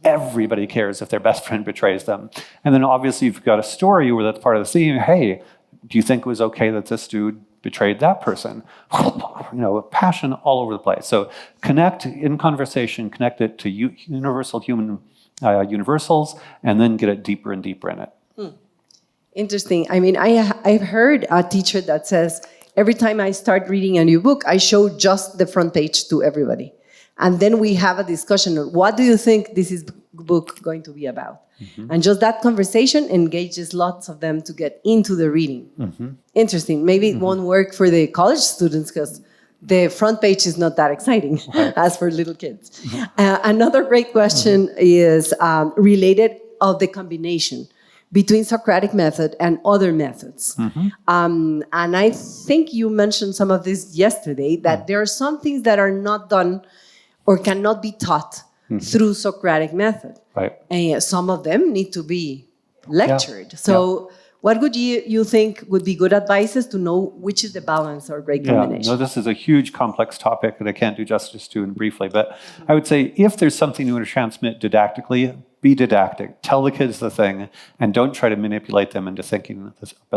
Everybody cares if their best friend betrays them. And then obviously you've got a story where that's part of the theme. Hey, do you think it was okay that this dude betrayed that person? Passion all over the place. So connect in conversation, connect it to universal human universals, and then get it deeper and deeper in it. Interesting. I mean, I've heard a teacher that says, every time I start reading a new book, I show just the front page to everybody. And then we have a discussion. What do you think this is book going to be about? Mm-hmm. And just that conversation engages lots of them to get into the reading. Mm-hmm. Interesting. Maybe it won't work for the college students because the front page is not that exciting as for little kids. Another great question is related of the combination between Socratic method and other methods. And I think you mentioned some of this yesterday, that there are some things that are not done or cannot be taught through Socratic method. Right. And some of them need to be lectured. So what would you think would be good advices to know which is the balance or great combination? No, this is a huge complex topic that I can't do justice to in briefly, but I would say if there's something you want to transmit didactically, be didactic, tell the kids the thing, and don't try to manipulate them into thinking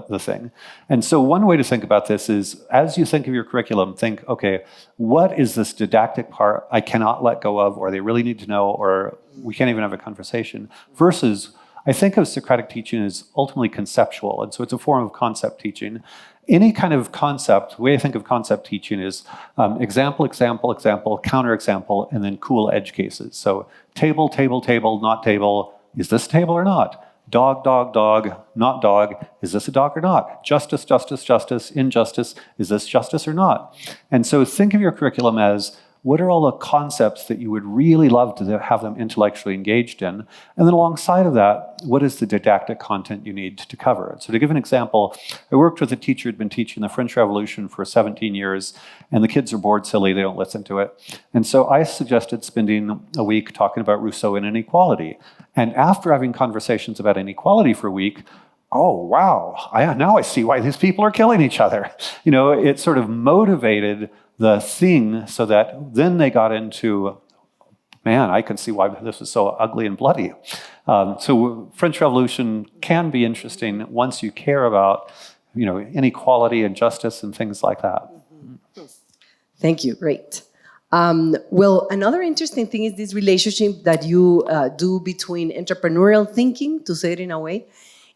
the thing. And so one way to think about this is, as you think of your curriculum, think, okay, what is this didactic part I cannot let go of, or they really need to know, or we can't even have a conversation, versus I think of Socratic teaching as ultimately conceptual, and so it's a form of concept teaching. Any kind of concept, the way I think of concept teaching is example, example, example, counterexample, and then cool edge cases. So table, table, table, not table. Is this a table or not? Dog, dog, dog, not dog. Is this a dog or not? Justice, justice, justice, injustice. Is this justice or not? And so think of your curriculum as, what are all the concepts that you would really love to have them intellectually engaged in? And then alongside of that, what is the didactic content you need to cover? So to give an example, I worked with a teacher who'd been teaching the French Revolution for 17 years, and the kids are bored silly, they don't listen to it. And so I suggested spending a week talking about Rousseau and inequality. And after having conversations about inequality for a week, oh, wow, now I see why these people are killing each other. You know, it sort of motivated the thing so that then they got into, man, I can see why this is so ugly and bloody. So French Revolution can be interesting once you care about, you know, inequality and justice and things like that. Thank you, great. Well, another interesting thing is this relationship that you do between entrepreneurial thinking, to say it in a way,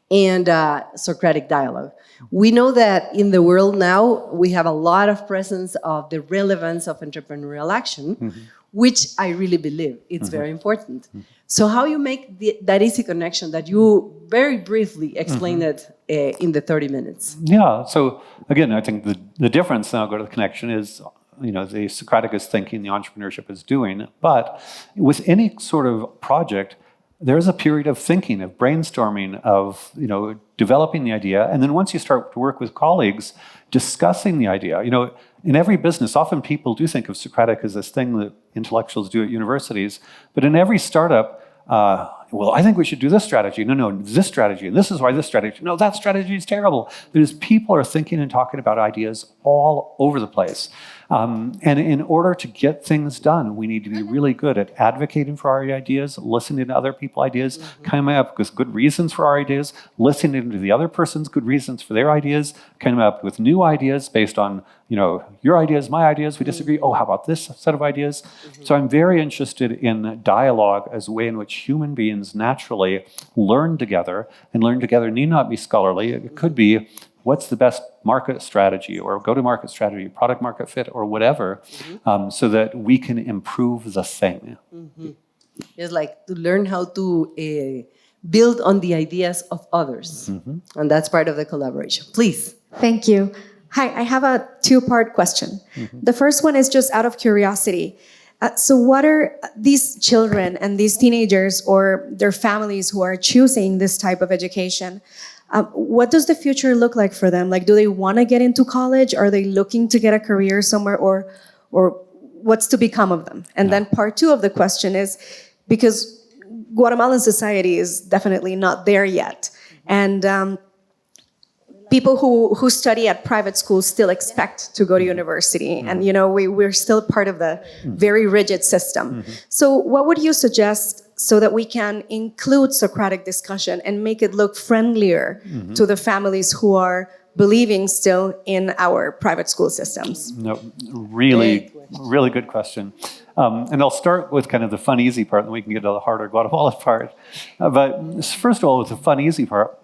and Socratic dialogue. We know that in the world now, we have a lot of presence of the relevance of entrepreneurial action, which I really believe it's very important. So how you make that easy connection that you very briefly explained it in the 30 minutes? Yeah, so again, I think the difference, and I'll go to the connection, is, you know, the Socratic is thinking, the entrepreneurship is doing, but with any sort of project, there's a period of thinking, of brainstorming, of, you know, developing the idea. And then once you start to work with colleagues, discussing the idea. You know, in every business, often people do think of Socratic as this thing that intellectuals do at universities. But in every startup, well, I think we should do this strategy. No, this strategy. And this is why this strategy. No, that strategy is terrible. Because people are thinking and talking about ideas all over the place. And in order to get things done, we need to be really good at advocating for our ideas, listening to other people's ideas, coming up with good reasons for our ideas, listening to the other person's good reasons for their ideas, coming up with new ideas based on, you know, your ideas, my ideas, we disagree. Oh, how about this set of ideas? So I'm very interested in dialogue as a way in which human beings naturally learn together, and learn together need not be scholarly. It could be, what's the best market strategy or go-to-market strategy, product market fit, or whatever, so that we can improve the thing. It's like to learn how to build on the ideas of others. And that's part of the collaboration. Please. Thank you. Hi, I have a two-part question. The first one is just out of curiosity. So what are these children and these teenagers or their families who are choosing this type of education, what does the future look like for them? Like, do they want to get into college? Are they looking to get a career somewhere, or what's to become of them? And then part two of the question is, because Guatemalan society is definitely not there yet. And people who study at private schools still expect to go to university. And, you know, we're still part of the very rigid system. So what would you suggest so that we can include Socratic discussion and make it look friendlier to the families who are believing still in our private school systems? No, really good question. And I'll start with kind of the fun, easy part, and we can get to the harder Guatemala part. But first of all, with the fun, easy part,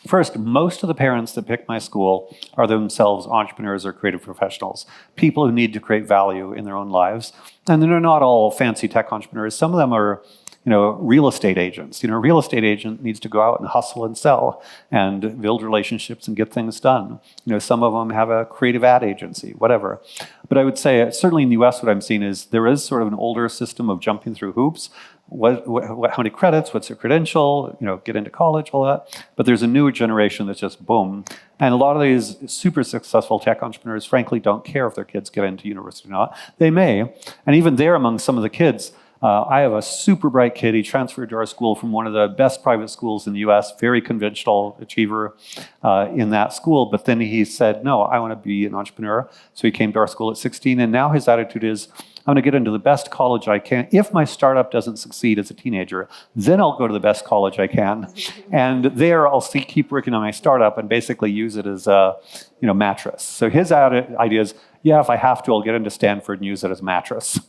first, most of the parents that pick my school are themselves entrepreneurs or creative professionals, people who need to create value in their own lives. And they're not all fancy tech entrepreneurs. Some of them are, you know, real estate agents. You know, a real estate agent needs to go out and hustle and sell and build relationships and get things done. You know, some of them have a creative ad agency, whatever. But I would say, certainly in the US, what I'm seeing is there is sort of an older system of jumping through hoops. How many credits, what's your credential, you know, get into college, all that. But there's a newer generation that's just boom. And a lot of these super successful tech entrepreneurs, frankly, don't care if their kids get into university or not. They may. And even there, among some of the kids, I have a super bright kid. He transferred to our school from one of the best private schools in the US, very conventional achiever in that school. But then he said, no, I want to be an entrepreneur. So he came to our school at 16. And now his attitude is, I'm going to get into the best college I can. If my startup doesn't succeed as a teenager, then I'll go to the best college I can. And there I'll keep working on my startup and basically use it as a mattress. So his idea is, yeah, if I have to, I'll get into Stanford and use it as a mattress.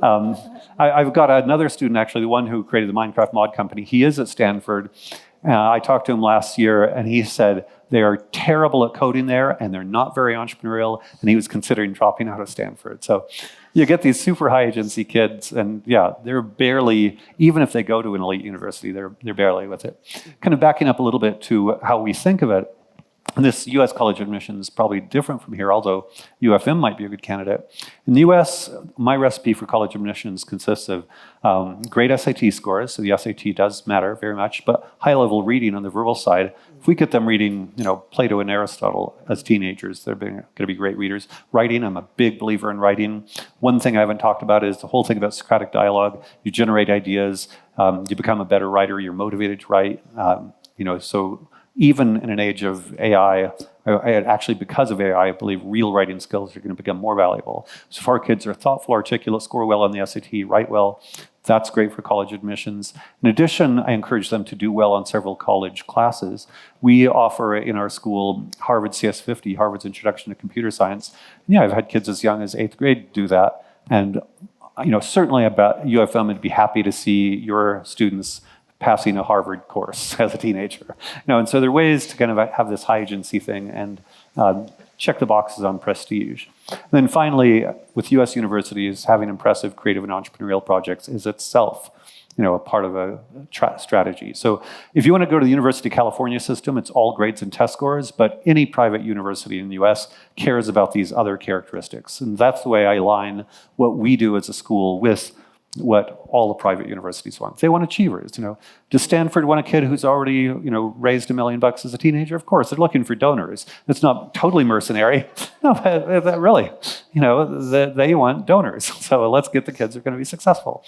I've got another student, actually, the one who created the Minecraft mod company. He is at Stanford. I talked to him last year, and he said they are terrible at coding there, and they're not very entrepreneurial, and he was considering dropping out of Stanford. So you get these super high agency kids, and yeah, they're barely, even if they go to an elite university, they're barely with it. Kind of backing up a little bit to how we think of it, and this U.S. college admission is probably different from here, although UFM might be a good candidate. In the U.S., my recipe for college admissions consists of great SAT scores, so the SAT does matter very much, but high-level reading on the verbal side. If we get them reading, Plato and Aristotle as teenagers, they're going to be great readers. Writing, I'm a big believer in writing. One thing I haven't talked about is the whole thing about Socratic dialogue. You generate ideas, you become a better writer, you're motivated to write, so even in an age of AI, actually because of AI, I believe real writing skills are going to become more valuable. So if our kids are thoughtful, articulate, score well on the SAT, write well, that's great for college admissions. In addition, I encourage them to do well on several college classes. We offer in our school Harvard CS50, Harvard's Introduction to Computer Science. And yeah, I've had kids as young as 8th grade do that. And certainly about UFM, I'd be happy to see your students passing a Harvard course as a teenager. And so there are ways to kind of have this high agency thing and check the boxes on prestige. And then finally, with US universities, having impressive creative and entrepreneurial projects is itself a part of a strategy. So if you want to go to the University of California system, it's all grades and test scores, but any private university in the US cares about these other characteristics. And that's the way I align what we do as a school with what all the private universities want. They want achievers. Does Stanford want a kid who's already raised $1 million as a teenager? Of course, they're looking for donors. It's not totally mercenary. No, but really, they want donors. So let's get the kids who are going to be successful.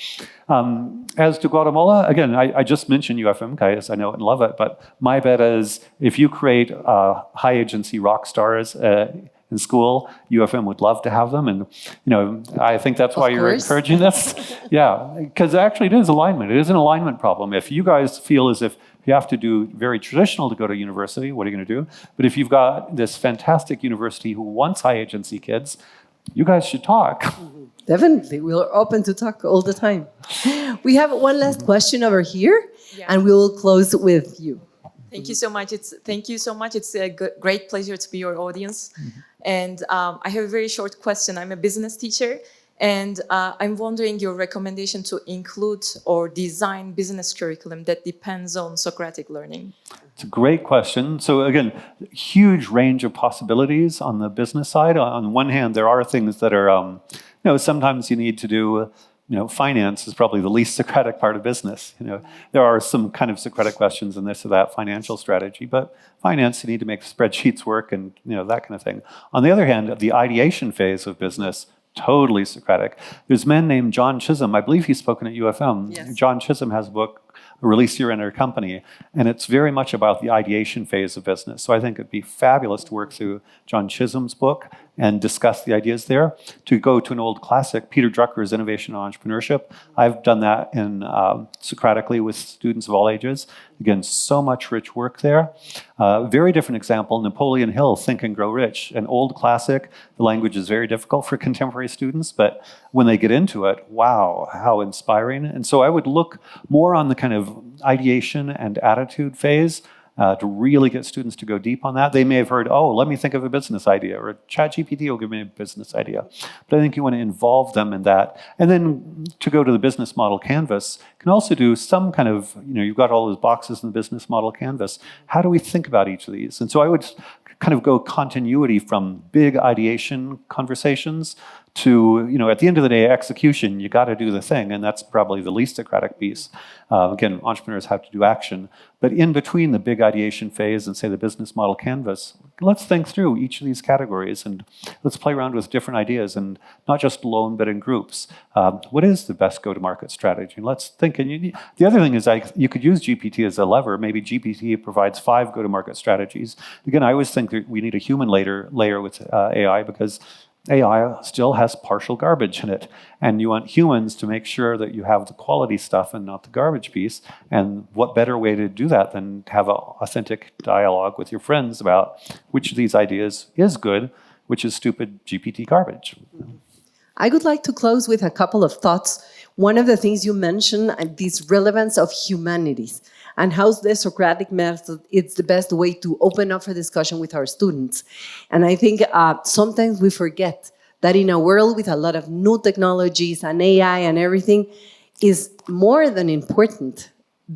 As to Guatemala, again, I just mentioned UFM, guys. I know it and love it, but my bet is if you create high agency rock stars in school, UFM would love to have them, and I think that's why you're encouraging this. Yeah, because actually it is alignment. It is an alignment problem. If you guys feel as if you have to do very traditional to go to university, what are you going to do? But if you've got this fantastic university who wants high agency kids, you guys should talk. Definitely, we're open to talk all the time. We have one last question over here, and we will close with you. Thank you so much. It's a great pleasure to be your audience. And I have a very short question. I'm a business teacher, and I'm wondering your recommendation to include or design business curriculum that depends on Socratic learning. It's a great question. So again, huge range of possibilities on the business side. On one hand, there are things that are, sometimes you need to do. Finance is probably the least Socratic part of business. There are some kind of Socratic questions in this or that financial strategy, but finance, you need to make spreadsheets work and that kind of thing. On the other hand, the ideation phase of business, totally Socratic. There's a man named John Chisholm. I believe he's spoken at UFM. Yes. John Chisholm has a book, Release Your Inner Company, and it's very much about the ideation phase of business. So I think it'd be fabulous to work through John Chisholm's book and discuss the ideas there. To go to an old classic, Peter Drucker's Innovation and Entrepreneurship. I've done that in Socratically with students of all ages. Again, so much rich work there. Very different example, Napoleon Hill, Think and Grow Rich. An old classic. The language is very difficult for contemporary students, but when they get into it, wow, how inspiring. And so I would look more on the kind of ideation and attitude phase to really get students to go deep on that. They may have heard, let me think of a business idea, or ChatGPT will give me a business idea. But I think you want to involve them in that. And then to go to the business model canvas, can also do some kind of, you've got all those boxes in the business model canvas. How do we think about each of these? And so I would kind of go continuity from big ideation conversations to, at the end of the day, execution. You got to do the thing, and that's probably the least Socratic piece. Again, entrepreneurs have to do action. But in between the big ideation phase and, say, the business model canvas, let's think through each of these categories and let's play around with different ideas, and not just alone, but in groups. What is the best go-to-market strategy? And let's think. And the other thing is you could use GPT as a lever. Maybe GPT provides 5 go-to-market strategies. Again, I always think that we need a human layer with AI, because AI still has partial garbage in it. And you want humans to make sure that you have the quality stuff and not the garbage piece. And what better way to do that than have an authentic dialogue with your friends about which of these ideas is good, which is stupid GPT garbage. I would like to close with a couple of thoughts. One of the things you mentioned, this relevance of humanities, and how the Socratic method is the best way to open up for discussion with our students. And I think sometimes we forget that in a world with a lot of new technologies and AI and everything, is more than important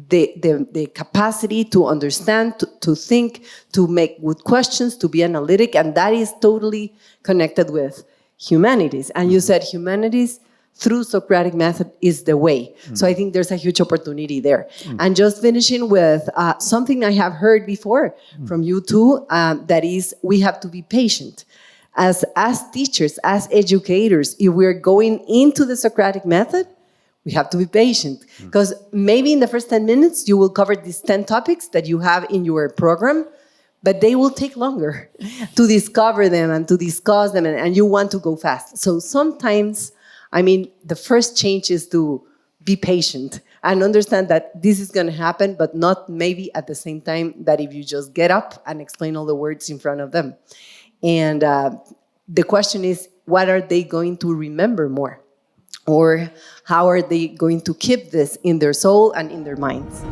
the capacity to understand, to think, to make good questions, to be analytic, and that is totally connected with humanities. And you said humanities through Socratic method is the way. So I think there's a huge opportunity there. And just finishing with something I have heard before from you too, that is we have to be patient. As teachers, as educators, if we're going into the Socratic method, we have to be patient. Because maybe in the first 10 minutes, you will cover these 10 topics that you have in your program, but they will take longer to discover them and to discuss them, and you want to go fast. So sometimes, I mean, the first change is to be patient and understand that this is going to happen, but not maybe at the same time that if you just get up and explain all the words in front of them. And the question is, what are they going to remember more? Or how are they going to keep this in their soul and in their minds?